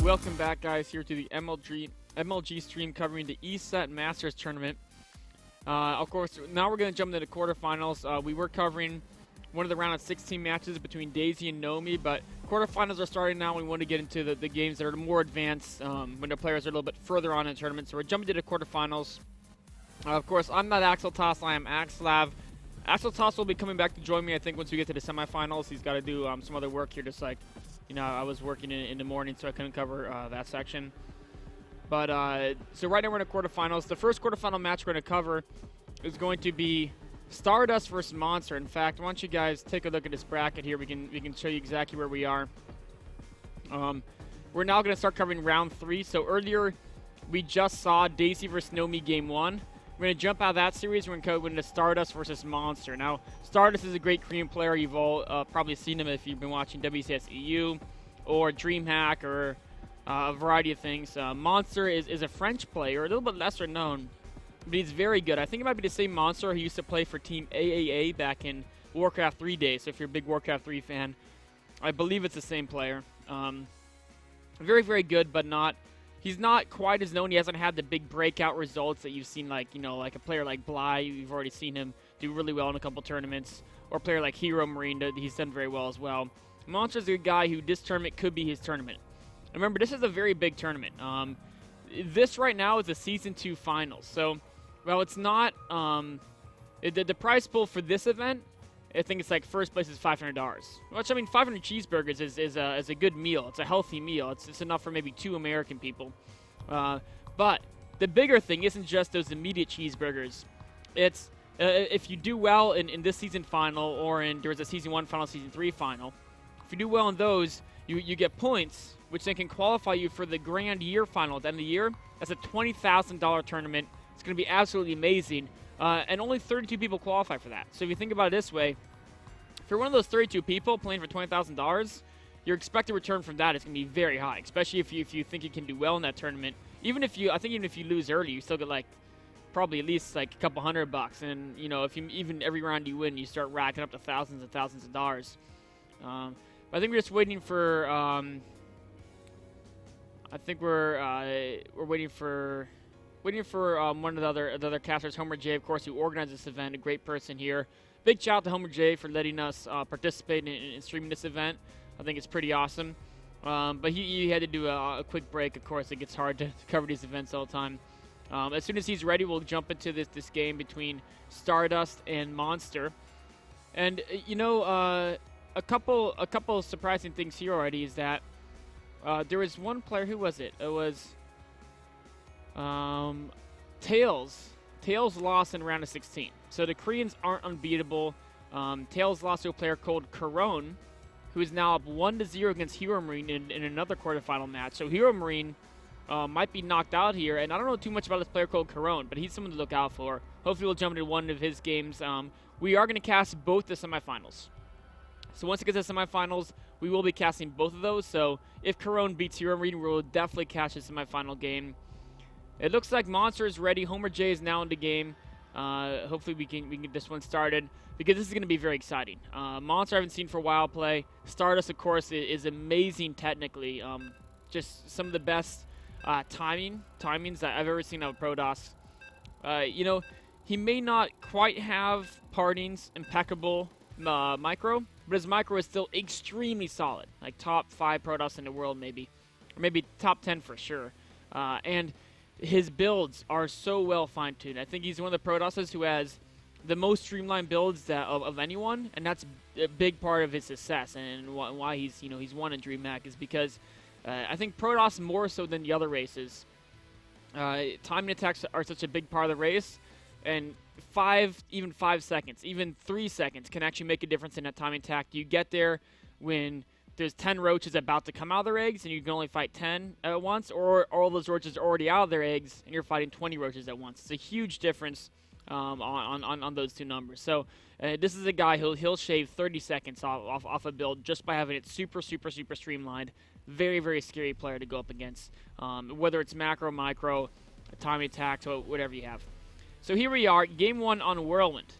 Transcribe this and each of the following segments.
Welcome back, guys, here to the MLG stream covering the ESET Masters Tournament. Of course, now we're going to jump into the quarterfinals. We were covering one of the round of 16 matches between Daisy and Nomi, but quarterfinals are starting now. We want to get into the games that are more advanced when the players are a little bit further on in the tournament. So we're jumping to the quarterfinals. Of course, I'm not Axel Toss, I am Axlav. Axel Toss will be coming back to join me, I think, once we get to the semifinals. He's got to do some other work here, just like, you know, I was working in the morning, so I couldn't cover that section. But, so right now we're in the quarterfinals. The first quarterfinal match we're going to cover is going to be Stardust versus Monster. In fact, why don't you guys take a look at this bracket here. We can show you exactly where we are. We're now going to start covering round 3. So earlier, we just saw Daisy versus Nomi game 1. We're going to jump out of that series. We're going to go into Stardust versus Monster. Now, Stardust is a great Korean player. You've all probably seen him if you've been watching WCS EU or DreamHack or a variety of things. Monster is a French player, a little bit lesser known, but he's very good. I think it might be the same Monster who used to play for Team AAA back in Warcraft 3 days. So if you're a big Warcraft 3 fan, I believe it's the same player. Very, very good, but he's not quite as known. He hasn't had the big breakout results that you've seen, like, you know, like a player like Bly. You've already seen him do really well in a couple tournaments. Or a player like Hero Marine, he's done very well as well. Monster's a guy who this tournament could be his tournament. Remember, this is a very big tournament. This right now is a Season 2 Finals. So, well, it's not... the prize pool for this event, I think it's like first place is $500. Which, I mean, 500 cheeseburgers is a good meal. It's a healthy meal. It's enough for maybe 2 American people. But the bigger thing isn't just those immediate cheeseburgers. It's if you do well in this season final, or there was a Season 1 final, Season 3 final. If you do well in those, you get points, which then can qualify you for the Grand Year Final at the end of the year. That's a $20,000 tournament. It's going to be absolutely amazing. And only 32 people qualify for that. So if you think about it this way, if you're one of those 32 people playing for $20,000, your expected return from that is going to be very high, especially if you think you can do well in that tournament. I think even if you lose early, you still get like probably at least like a couple $100, and you know, if you even every round you win, you start racking up to thousands and thousands of dollars. But I think we're just waiting for. I think we're waiting for one of the other casters, Homer J, of course, who organized this event. A great person here. Big shout out to Homer J for letting us participate in streaming this event. I think it's pretty awesome. But he had to do a quick break. Of course, it gets hard to cover these events all the time. As soon as he's ready, we'll jump into this game between Stardust and Monster. And you know, a couple surprising things here already is that there was one player. Who was it? It was Tails. Tails lost in round of 16. So the Koreans aren't unbeatable. Tails lost to a player called Karon, who is now up 1-0 against Hero Marine in another quarterfinal match. So Hero Marine might be knocked out here, and I don't know too much about this player called Karon, but he's someone to look out for. Hopefully we'll jump into one of his games. We are going to cast both the semifinals. So once it gets to the semifinals, we will be casting both of those. So if Karon beats Hero Marine, we will definitely catch the semifinal game. It looks like Monster is ready. Homer J is now in the game. Hopefully we can get this one started, because this is going to be very exciting. Monster I haven't seen for a while play. Stardust, of course, is amazing technically. Just some of the best timings that I've ever seen out of Protoss. You know, he may not quite have Parting's impeccable micro, but his micro is still extremely solid. Like top 5 Protoss in the world maybe. Or maybe top 10 for sure. And his builds are so well fine-tuned. I think he's one of the Protosses who has the most streamlined builds of anyone, and that's a big part of his success and why he's won in DreamHack, is because I think Protoss more so than the other races. Timing attacks are such a big part of the race, and 5 seconds, even 3 seconds can actually make a difference in that timing attack. You get there when there's 10 roaches about to come out of their eggs, and you can only fight 10 at once, or all those roaches are already out of their eggs, and you're fighting 20 roaches at once. It's a huge difference on those two numbers. So this is a guy he'll shave 30 seconds off a build just by having it super streamlined. Very, very scary player to go up against, whether it's macro, micro, timing attacks, or whatever you have. So here we are, game 1 on Whirlwind.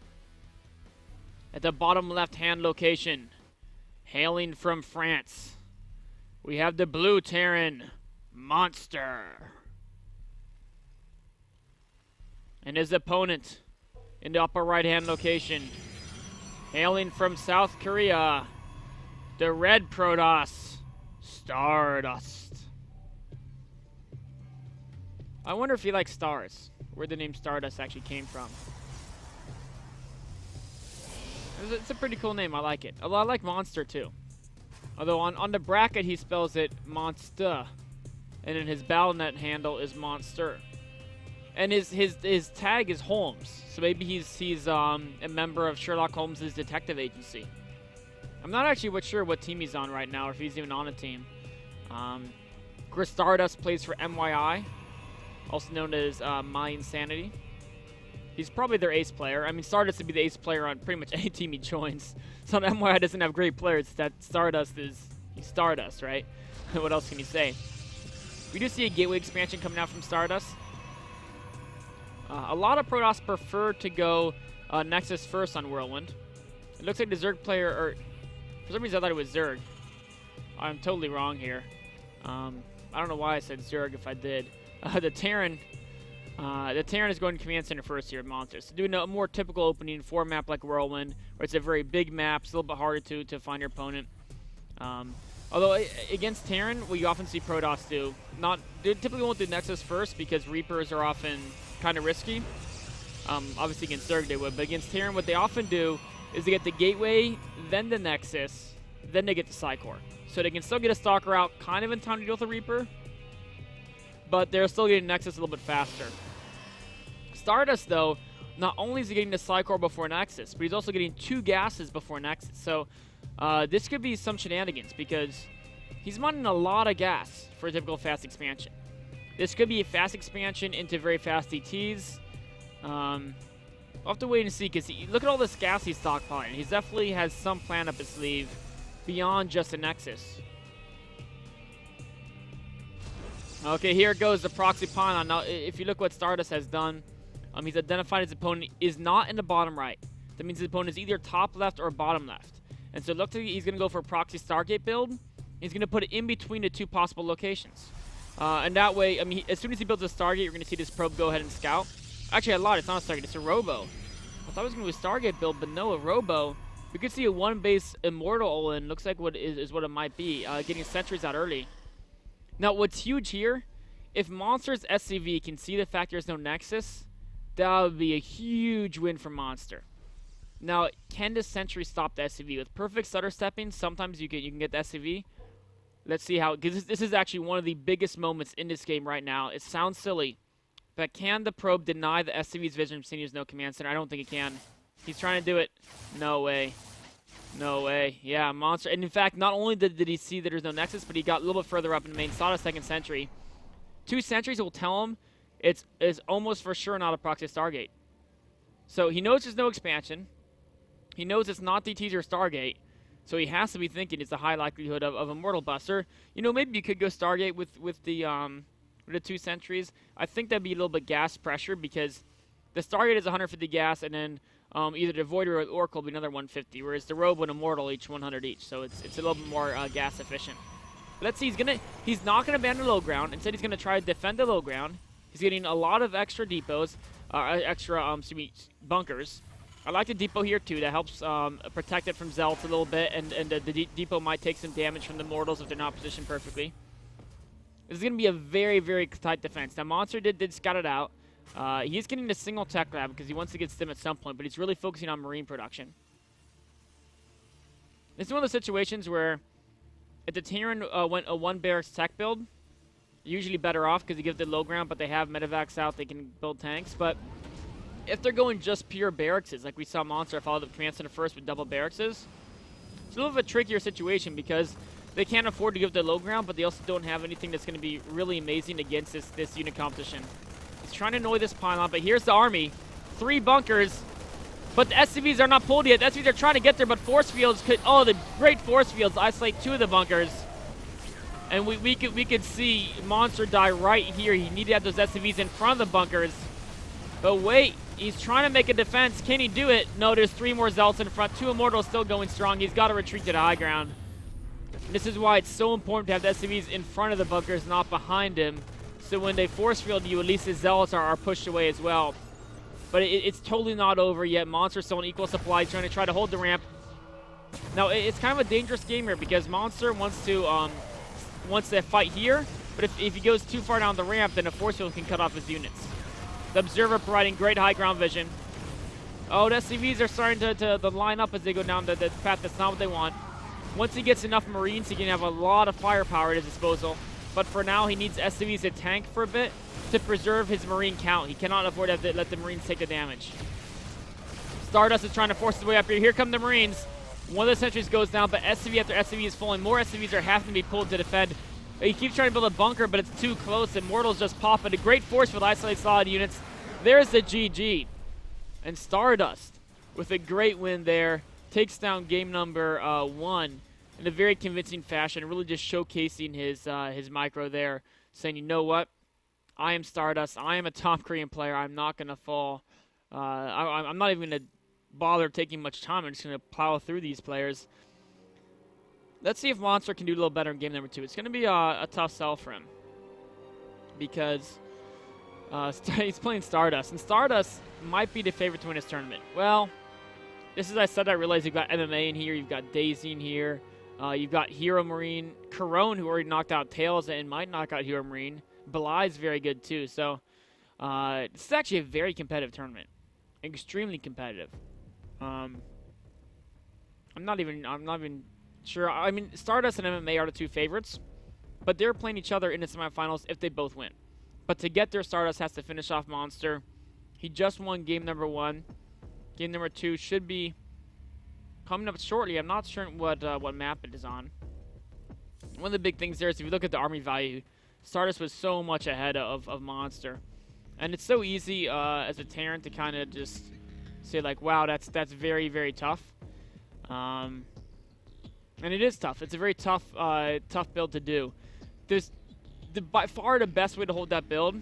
At the bottom left-hand location, hailing from France, we have the blue Terran, Monster. And his opponent in the upper right-hand location, hailing from South Korea, the red Protoss, Stardust. I wonder if he likes stars, where the name Stardust actually came from. It's a pretty cool name, I like it. Although I like Monster too. Although on the bracket he spells it Monster. And in his Battle.net handle is Monster. And his tag is Holmes. So maybe he's a member of Sherlock Holmes' detective agency. I'm not actually sure what team he's on right now, or if he's even on a team. Stardust plays for MYI, also known as My Insanity. He's probably their ace player. I mean, Stardust would be the ace player on pretty much any team he joins. So MYI doesn't have great players. That Stardust is Stardust, right? What else can you say? We do see a gateway expansion coming out from Stardust. A lot of Protoss prefer to go Nexus first on Whirlwind. It looks like the Zerg player, or for some reason I thought it was Zerg. I'm totally wrong here. I don't know why I said Zerg if I did. The Terran is going to Command Center first here at Monsters. So doing a more typical opening for a map like Whirlwind, where it's a very big map, it's a little bit harder to find your opponent. Although against Terran, what you often see Protoss do, they typically won't do Nexus first because Reapers are often kind of risky. Obviously against Zerg they would, but against Terran what they often do is they get the Gateway, then the Nexus, then they get the Psycore. So they can still get a Stalker out kind of in time to deal with a Reaper, but they're still getting Nexus a little bit faster. Stardust, though, not only is he getting the Psycore before Nexus, but he's also getting 2 gases before Nexus. So this could be some shenanigans because he's mining a lot of gas for a typical fast expansion. This could be a fast expansion into very fast DTs. We'll have to wait and see because look at all this gas he's stockpiling. He definitely has some plan up his sleeve beyond just a Nexus. Okay, here goes the proxy pylon. Now, if you look what Stardust has done, he's identified his opponent is not in the bottom right. That means his opponent is either top left or bottom left. And so it looks like he's going to go for a proxy Stargate build. He's going to put it in between the 2 possible locations. And that way, I mean, as soon as he builds a Stargate, you're going to see this probe go ahead and scout. Actually, I lied. It's not a Stargate. It's a Robo. I thought it was going to be a Stargate build, but no, a Robo. We could see a 1-base Immortal Olin. Looks like what is what it might be. Getting sentries out early. Now, what's huge here, if Monster's SCV can see the fact there's no Nexus, that would be a huge win for Monster. Now, can the sentry stop the SCV? With perfect stutter stepping, sometimes you can get the SCV. Let's see how, because this is actually one of the biggest moments in this game right now. It sounds silly, but can the probe deny the SCV's vision from seeing there's no command center? I don't think it can. He's trying to do it. No way. No way. Yeah, Monster. And in fact, not only did he see that there's no Nexus, but he got a little bit further up in the main, saw the second sentry. 2 sentries will tell him it's almost for sure not a proxy Stargate. So he knows there's no expansion. He knows it's not DTs or Stargate. So he has to be thinking it's a high likelihood of a Mortal Buster. You know, maybe you could go Stargate with the 2 sentries. I think that'd be a little bit gas pressure because the Stargate is 150 gas, and then either the Voider or the Oracle will be another 150, whereas the Robo and Immortal each 100 each. So it's a little bit more gas efficient. But let's see. He's not gonna abandon the low ground. Instead, he's gonna try to defend the low ground. He's getting a lot of extra depots, bunkers. I like the depot here too. That helps protect it from Zealots a little bit, and the depot might take some damage from the Mortals if they're not positioned perfectly. This is going to be a very, very tight defense. Now, Monster did scout it out. He's getting a single tech lab because he wants to get stim at some point, but he's really focusing on Marine production. It's one of those situations where if the Terran went a 1 barracks tech build, usually better off because they give the low ground, but they have medevacs out, they can build tanks. But if they're going just pure barracks, like we saw Monster follow the command center first with double barracks, it's a little bit of a trickier situation because they can't afford to give the low ground, but they also don't have anything that's going to be really amazing against this unit competition. He's trying to annoy this pylon, but here's the army. 3 bunkers, but the SCVs are not pulled yet. The SCVs are trying to get there, but force fields could, oh, the great force fields isolate 2 of the bunkers. And we could see Monster die right here. He needed to have those SCVs in front of the bunkers. But wait, he's trying to make a defense. Can he do it? No, there's 3 more Zealots in front. 2 Immortals still going strong. He's got to retreat to the high ground. And this is why it's so important to have the SCVs in front of the bunkers, not behind him. So when they force field you, at least his zealots are pushed away as well. But it's totally not over yet. Monster's still in equal supply, trying to hold the ramp. Now, it's kind of a dangerous game here because Monster wants to fight here, but if he goes too far down the ramp, then a force field can cut off his units. The Observer providing great high ground vision. Oh, the SCVs are starting to line up as they go down the path. That's not what they want. Once he gets enough Marines, he can have a lot of firepower at his disposal. But for now, he needs SCVs to tank for a bit to preserve his Marine count. He cannot afford to let the Marines take the damage. Stardust is trying to force his way up here. Here come the Marines. One of the sentries goes down, but SCV after SCV is falling. More SCVs are having to be pulled to defend. He keeps trying to build a bunker, but it's too close. Immortals just pop it. A great force field isolates solid units. There's the GG. And Stardust, with a great win there, takes down game number 1 in a very convincing fashion, really just showcasing his micro there, saying, you know what? I am Stardust. I am a top Korean player. I'm not going to fall. I'm not even going to bother taking much time. I'm just going to plow through these players. Let's see if Monster can do a little better in game number 2. It's going to be a tough sell for him because he's playing Stardust, and Stardust might be the favorite to win his tournament. Well, this is, I said, I realize you've got MMA in here, you've got Daisy in here, you've got Hero Marine, Corone, who already knocked out Tails and might knock out Hero Marine. Belai's very good too. So this is actually a very competitive tournament, extremely competitive. I'm not even sure. I mean, Stardust and MMA are the two favorites, but they're playing each other in the semifinals if they both win. But to get there, Stardust has to finish off Monster. He just won game number 1. Game number 2 should be coming up shortly. I'm not sure what map it is on. One of the big things there is if you look at the army value, Stardust was so much ahead of Monster. And it's so easy as a Terran to kind of just say like, wow, that's very, very tough. And it is tough. It's a very tough build to do. There's by far the best way to hold that build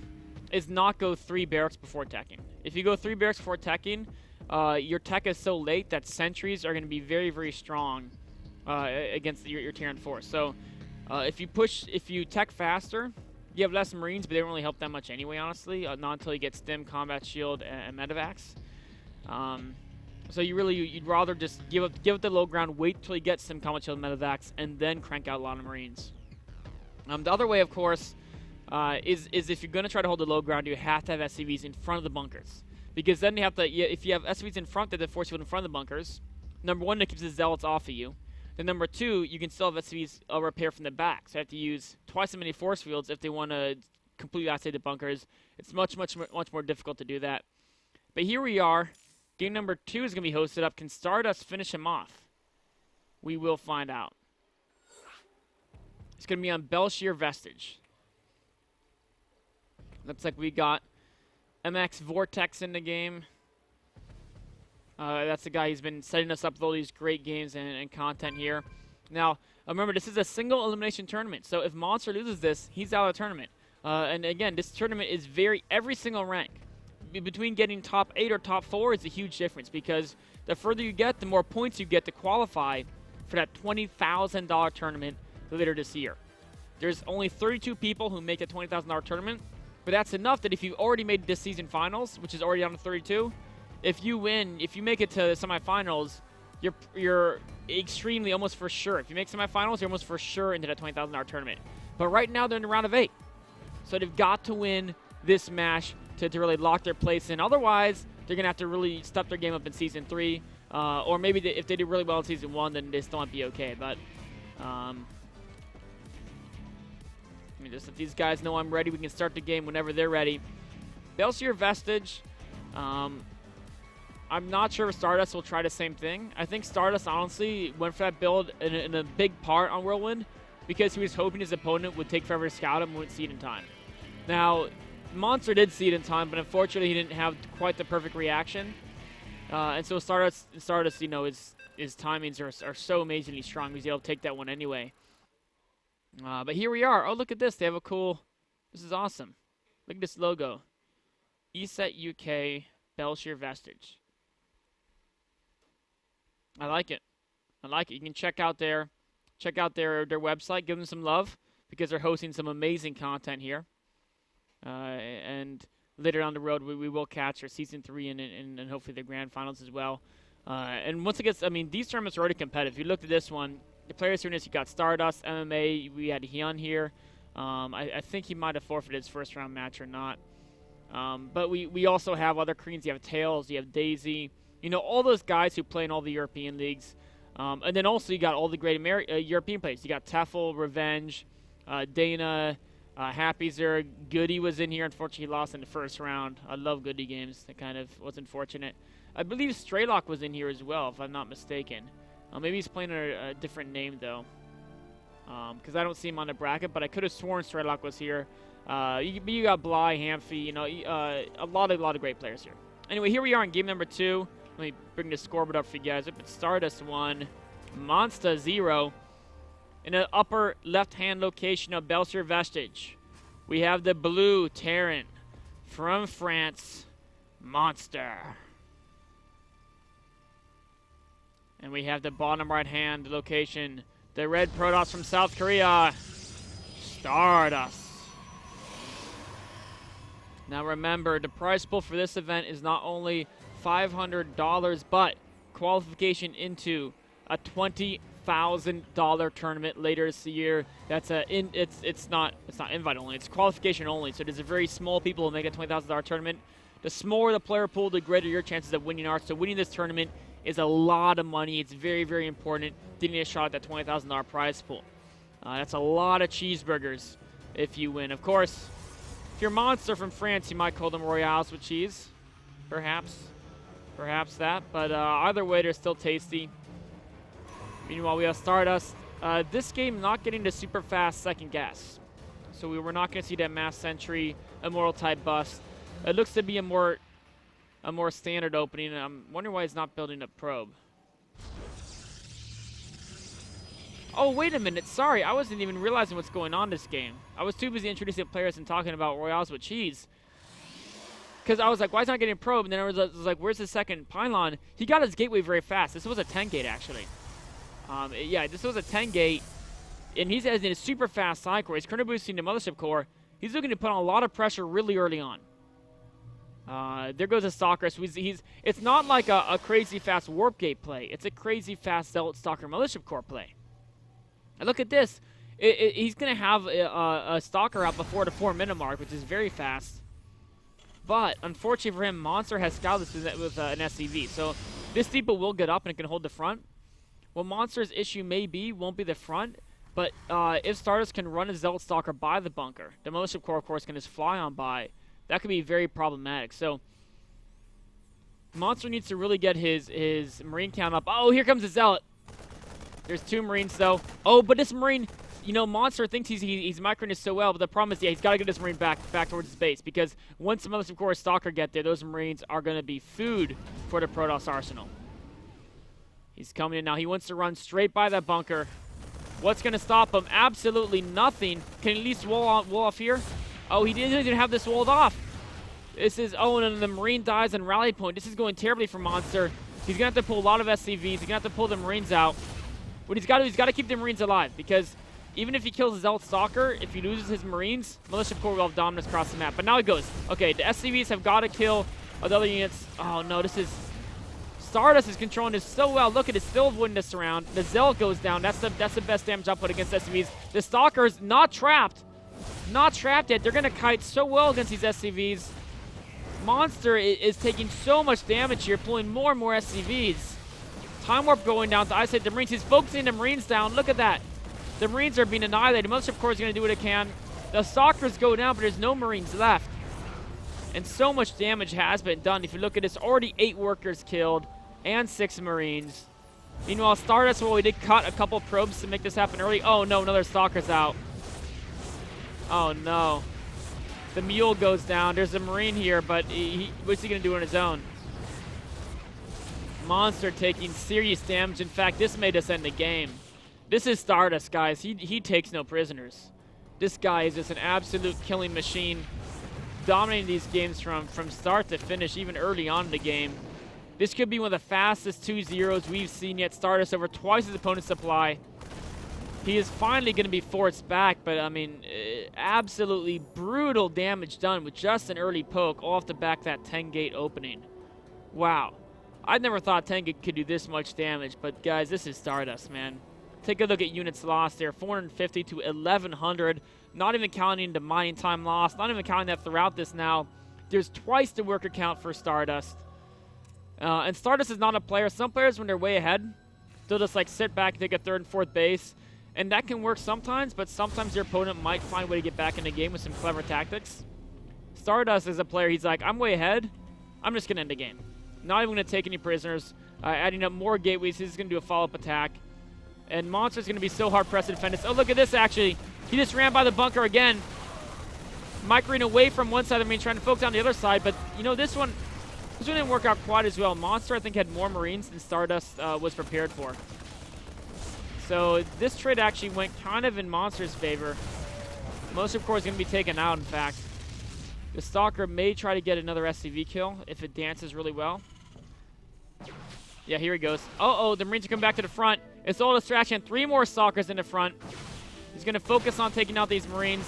is not go 3 barracks before teching. If you go 3 barracks before teching, your tech is so late that sentries are going to be very, very strong against your Terran force. So if you tech faster, you have less Marines, but they don't really help that much anyway, honestly, not until you get Stim, Combat Shield, and Medivacs. So you'd rather just give up the low ground, wait till you get Stim, Combat Shield, and Medivacs, and then crank out a lot of Marines. The other way, of course, is if you're going to try to hold the low ground, you have to have SCVs in front of the bunkers. Because then you have to, if you have SCVs in front, they force field in front of the bunkers. Number 1, that keeps the zealots off of you. Then number 2, you can still have SCVs repair from the back. So you have to use twice as many force fields if they want to completely isolate the bunkers. It's much more difficult to do that. But here we are. Game number 2 is going to be hosted up. Can Stardust finish him off? We will find out. It's going to be on Belshir Vestige. Looks like we got MX Vortex in the game. That's the guy who's been setting us up with all these great games and content here. Now, remember, this is a single elimination tournament. So if Monster loses this, he's out of the tournament. And again, this tournament is every single rank. Between getting top 8 or top 4 is a huge difference because the further you get, the more points you get to qualify for that $20,000 tournament later this year. There's only 32 people who make a $20,000 tournament, but that's enough that if you've already made this season finals, which is already down to 32, if you win, if you make it to the semifinals, you're extremely, almost for sure. If you make semifinals, you're almost for sure into that $20,000 tournament. But right now, they're in the round of 8. So they've got to win this match to really lock their place in. Otherwise, they're going to have to really step their game up in Season 3. Or maybe if they do really well in Season 1, then they still might be okay. But just let these guys know I'm ready. We can start the game whenever they're ready. Belshir Vestige. I'm not sure if Stardust will try the same thing. I think Stardust honestly went for that build in a big part on Whirlwind because he was hoping his opponent would take forever to scout him and wouldn't see it in time. Now, Monster did see it in time, but unfortunately he didn't have quite the perfect reaction. And so Stardust, you know, his timings are so amazingly strong. He's able to take that one anyway. But here we are. Oh, look at this. They have a cool... This is awesome. Look at this logo. ESET UK Belshir Vestige. I like it. I like it. You can check out there Check out their website. Give them some love because they're hosting some amazing content here. And later down the road, we will catch our Season 3 and hopefully the Grand Finals as well. And once it gets, I mean, these tournaments are already competitive. If you looked at this one, the players here in this, you got Stardust, MMA. We had Hyun here. I think he might have forfeited his first round match or not. But we also have other Koreans. You have Tails, you have Daisy. You know, all those guys who play in all the European leagues. And then also you got all the great European players. You got Tefl, Revenge, Dana, Happy Zerg. Goody was in here. Unfortunately, he lost in the first round. I love Goody games. That kind of was unfortunate. I believe Straylock was in here as well, if I'm not mistaken. Maybe he's playing a different name, though. Because I don't see him on the bracket, but I could have sworn Straylock was here. You got Bly, Hamfi, you know, a lot of great players here. Anyway, here we are in game number 2. Let me bring the scoreboard up for you guys. Up at Stardust 1, Monster 0. In the upper left-hand location of Belsier Vestige, we have the blue Terran from France, Monster. And we have the bottom right-hand location, the red Protoss from South Korea, Stardust. Now remember, the prize pool for this event is not only $500, but qualification into a $20,000 tournament later this year. That's it's not invite only. It's qualification only. So there's a very small people who make a $20,000 tournament. The smaller the player pool, the greater your chances of winning are. So winning this tournament is a lot of money. It's very, very important. Getting a shot at that $20,000 prize pool. That's a lot of cheeseburgers if you win. Of course, if you're Monster from France, you might call them Royales with cheese. Perhaps that. But either way, they're still tasty. Meanwhile, we have Stardust. This game not getting the super fast second gas. So we were not going to see that Mass Sentry Immortal type bust. It looks to be a more standard opening. I'm wondering why he's not building a probe. Oh, wait a minute. Sorry, I wasn't even realizing what's going on this game. I was too busy introducing players and talking about Royales with cheese. Because I was like, why is he not getting a probe? And then I was like, where's the second pylon? He got his gateway very fast. This was a 10 gate, actually. Yeah, this was a 10 gate. And he's in a super fast side core. He's currently boosting the mothership core. He's looking to put on a lot of pressure really early on. There goes a Stalker. So it's not like a crazy fast warp gate play. It's a crazy fast Zealot Stalker mothership core play. And look at this. He's going to have a Stalker out before the 4-minute mark, which is very fast. But, unfortunately for him, Monster has scouted this with an SCV. So, this depot will get up and it can hold the front. What Monster's issue may be won't be the front, but if Stardust can run a Zealot Stalker by the bunker, the Mothership Core, of course, can just fly on by. That could be very problematic. So, Monster needs to really get his Marine count up. Oh, here comes the Zealot. There's 2 Marines, though. Oh, but this Marine, you know, Monster thinks he's microing it so well, but the problem is, yeah, he's got to get this Marine back towards his base, because once the Mothership Core Stalker get there, those Marines are going to be food for the Protoss arsenal. He's coming in now. He wants to run straight by that bunker. What's going to stop him? Absolutely nothing. Can he at least wall off here? Oh, he didn't even have this walled off. This is, oh, and the Marine dies on rally point. This is going terribly for Monster. He's going to have to pull a lot of SCVs. He's going to have to pull the Marines out. What he's got to keep the Marines alive, because even if he kills his Zealot Stalker, if he loses his Marines, Militia Corps will have dominance across the map. But now he goes. Okay, the SCVs have got to kill the other units. Oh, no, this is... Stardust is controlling this so well. Look at it, still avoiding this round. The Zealot goes down. That's the best damage output against SCVs. The Stalker's not trapped. Not trapped yet. They're going to kite so well against these SCVs. Monster is taking so much damage here, pulling more and more SCVs. Time Warp going down to isolate the Marines. He's focusing the Marines down. Look at that. The Marines are being annihilated. Mothership Corps is going to do what it can. The Stalkers go down, but there's no Marines left. And so much damage has been done. If you look at this, already 8 workers killed and 6 Marines. Meanwhile, Stardust, well, we did cut a couple probes to make this happen early. Oh, no, another Stalker's out. Oh, no. The Mule goes down. There's a Marine here, but what's he going to do on his own? Monster taking serious damage. In fact, this made us end the game. This is Stardust, guys. He takes no prisoners. This guy is just an absolute killing machine, dominating these games from start to finish, even early on in the game. This could be one of the fastest 2-0s we've seen yet. Stardust over twice his opponent's supply. He is finally going to be forced back, but I mean, absolutely brutal damage done with just an early poke off the back of that 10-gate opening. Wow. I never thought 10-gate could do this much damage, but guys, this is Stardust, man. Take a look at units lost there, 450 to 1,100, not even counting the mining time lost, not even counting that throughout this now. There's twice the worker count for Stardust. And Stardust is not a player. Some players, when they're way ahead, they'll just like sit back and take a 3rd and 4th base. And that can work sometimes, but sometimes your opponent might find a way to get back in the game with some clever tactics. Stardust is a player, he's like, I'm way ahead, I'm just going to end the game. Not even going to take any prisoners, adding up more gateways, he's going to do a follow-up attack. And Monster's going to be so hard-pressed to defend this. Oh, look at this, actually. He just ran by the bunker again. Microing away from one side of the main, trying to focus on the other side, but, you know, this one didn't work out quite as well. Monster, I think, had more Marines than Stardust was prepared for. So this trade actually went kind of in Monster's favor. Most of course is going to be taken out, in fact. The Stalker may try to get another SCV kill if it dances really well. Yeah, here he goes. Uh-oh, the Marines are coming back to the front. It's all distraction. 3 more Stalkers in the front. He's going to focus on taking out these Marines.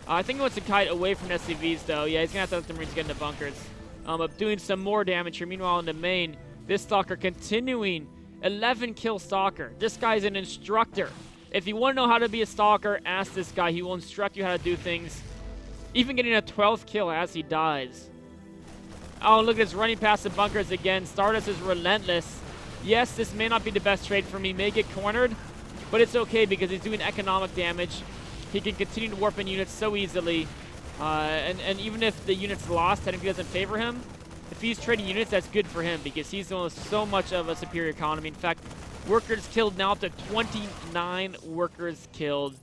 I think he wants to kite away from SCVs, though. Yeah, he's going to have to let the Marines get into bunkers. But doing some more damage here. Meanwhile, in the main, this Stalker continuing 11 kill Stalker. This guy's an instructor. If you want to know how to be a Stalker, ask this guy. He will instruct you how to do things. Even getting a 12th kill as he dies. Oh, look at this, running past the bunkers again. Stardust is relentless. Yes, this may not be the best trade for me. May get cornered, but it's okay because he's doing economic damage. He can continue to warp in units so easily. And even if the unit's lost, technically doesn't favor him, if he's trading units, that's good for him because he's doing so much of a superior economy. In fact, workers killed now up to 29 workers killed.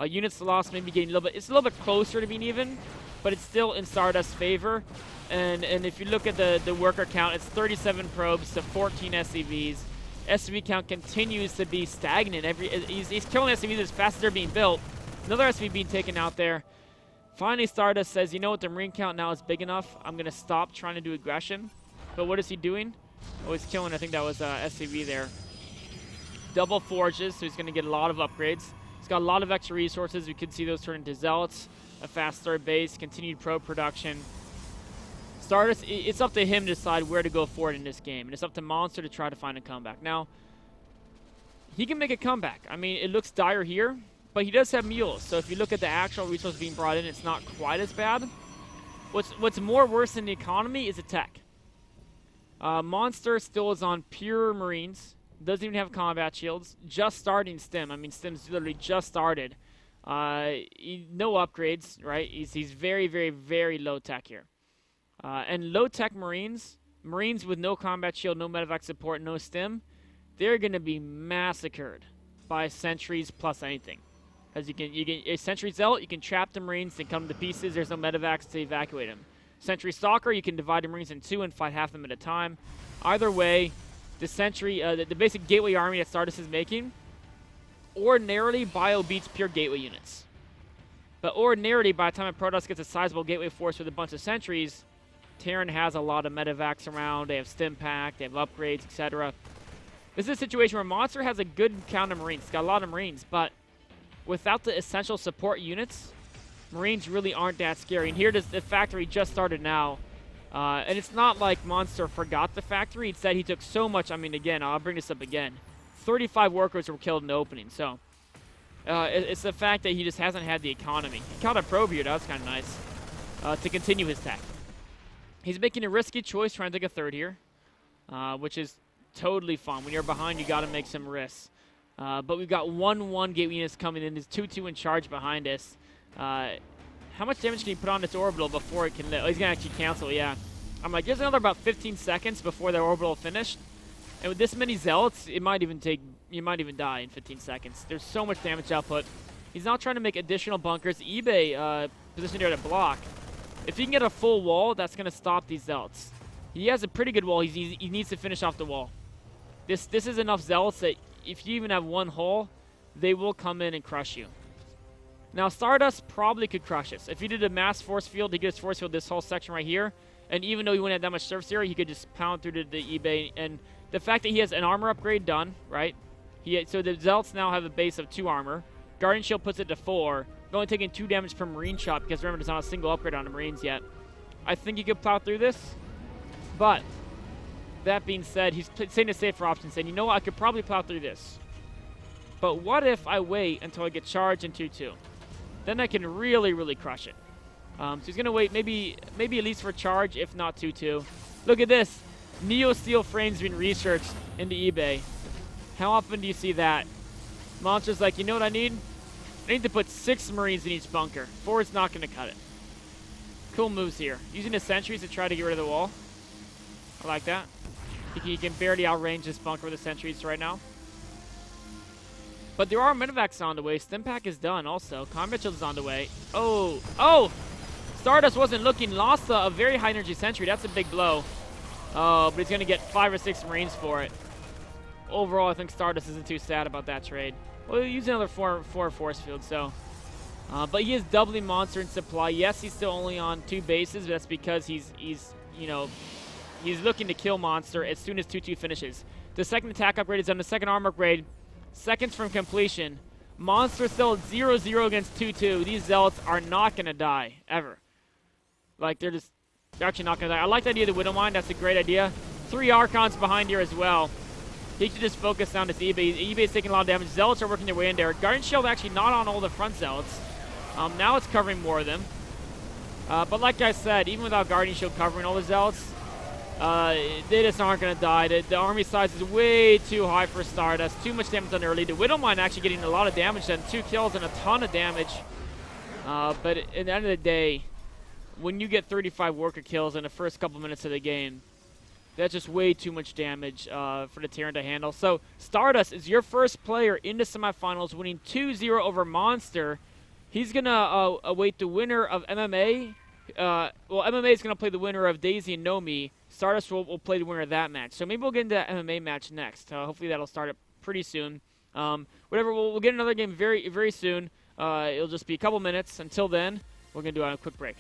Units lost maybe getting a little bit, it's a little bit closer to being even, but it's still in Stardust's favor. And if you look at the worker count, it's 37 probes to 14 SCVs. SCV count continues to be stagnant. He's killing SCVs as fast as they're being built. Another SCV being taken out there. Finally, Stardust says, you know what, the Marine count now is big enough. I'm going to stop trying to do aggression. But what is he doing? Oh, he's killing, I think that was SCV there. Double forges, so he's going to get a lot of upgrades. He's got a lot of extra resources. We could see those turn into Zealots, a fast 3rd base, continued probe production. Stardust, it's up to him to decide where to go forward in this game. And it's up to Monster to try to find a comeback. Now, he can make a comeback. I mean, it looks dire here. But he does have mules, so if you look at the actual resources being brought in, it's not quite as bad. What's more worse than the economy is attack. Monster still is on pure Marines. Doesn't even have combat shields. Just starting Stim. I mean, Stim's literally just started. No upgrades, right? He's very, very, very low tech here. And low tech Marines with no combat shield, no medevac support, no Stim, they're going to be massacred by sentries plus anything. As you get a Sentry Zealot, you can trap the Marines and come to pieces. There's no medevacs to evacuate them. Sentry Stalker, you can divide the Marines in 2 and fight half them at a time. Either way, the Sentry, the basic gateway army that Stardust is making, ordinarily bio beats pure gateway units. But ordinarily, by the time a Protoss gets a sizable gateway force with a bunch of sentries, Terran has a lot of medevacs around. They have Stim Pack, they have upgrades, etc. This is a situation where Monster has a good count of Marines. It's got a lot of Marines, but without the essential support units, Marines really aren't that scary. And here the factory just started now. And it's not like Monster forgot the factory. It's that he took so much. I mean, again, I'll bring this up again. 35 workers were killed in the opening. So it's the fact that he just hasn't had the economy. He caught a probe here. That was kind of nice to continue his tech. He's making a risky choice trying to take a 3rd here, which is totally fun. When you're behind, you got to make some risks. But we've got 1-1 gateway units coming in. There's 2-2 in charge behind us. How much damage can he put on this orbital before it can live? Oh, he's going to actually cancel, yeah. I'm like, there's another about 15 seconds before the orbital finished. And with this many Zealots, you might even die in 15 seconds. There's so much damage output. He's now trying to make additional bunkers. eBay positioned here to block. If he can get a full wall, that's going to stop these Zealots. He has a pretty good wall. He needs to finish off the wall. This is enough Zealots that if you even have one hole, they will come in and crush you. Now, Stardust probably could crush us. If he did a mass force field, he could just force field this whole section right here. And even though he wouldn't have that much surface area, he could just pound through to the eBay. And the fact that he has an armor upgrade done, right? So the Zealots now have a base of 2 armor. Guardian Shield puts it to 4. They're only taking 2 damage from Marine Shot because remember, there's not a single upgrade on the Marines yet. I think you could plow through this, but that being said, he's saying a safer option, saying, you know what, I could probably plow through this. But what if I wait until I get charged in 2-2? Then I can really, really crush it. So he's going to wait maybe at least for charge, if not 2-2. Look at this. Neo Steel frames being researched into eBay. How often do you see that? Monster's like, you know what I need? I need to put 6 Marines in each bunker. 4 is not going to cut it. Cool moves here. Using the sentries to try to get rid of the wall. I like that. He can barely outrange this bunker with the sentries right now. But there are medevacs on the way. Stimpack is done also. Combat Shield is on the way. Oh! Stardust wasn't looking. Lost a very high energy sentry. That's a big blow. Oh, but he's going to get 5 or 6 Marines for it. Overall, I think Stardust isn't too sad about that trade. Well, he'll use another 4 force field, so. But he is doubling monster in supply. Yes, he's still only on 2 bases, but that's because he's looking to kill monster as soon as 2-2 finishes. The second attack upgrade is done. The second armor upgrade, seconds from completion. Monster still at 0-0 against 2-2. These Zealots are not going to die, ever. Like, they're actually not going to die. I like the idea of the Widowmine. That's a great idea. 3 Archons behind here as well. He should just focus on his eBay. eBay's taking a lot of damage. Zealots are working their way in there. Guardian Shield actually not on all the front Zealots. Now it's covering more of them. But like I said, even without Guardian Shield covering all the Zealots, they just aren't going to die. The army size is way too high for Stardust. Too much damage done early. The Widowmine actually getting a lot of damage done. 2 kills and a ton of damage. But at the end of the day, when you get 35 worker kills in the first couple minutes of the game, that's just way too much damage for the Terran to handle. So Stardust is your first player into semifinals, winning 2-0 over Monster. He's going to await the winner of MMA. Well, MMA is going to play the winner of Daisy and Nomi. Stardust will play the winner of that match. So maybe we'll get into that MMA match next. Hopefully that'll start up pretty soon. Whatever, we'll get another game very, very soon. It'll just be a couple minutes. Until then, we're going to do a quick break.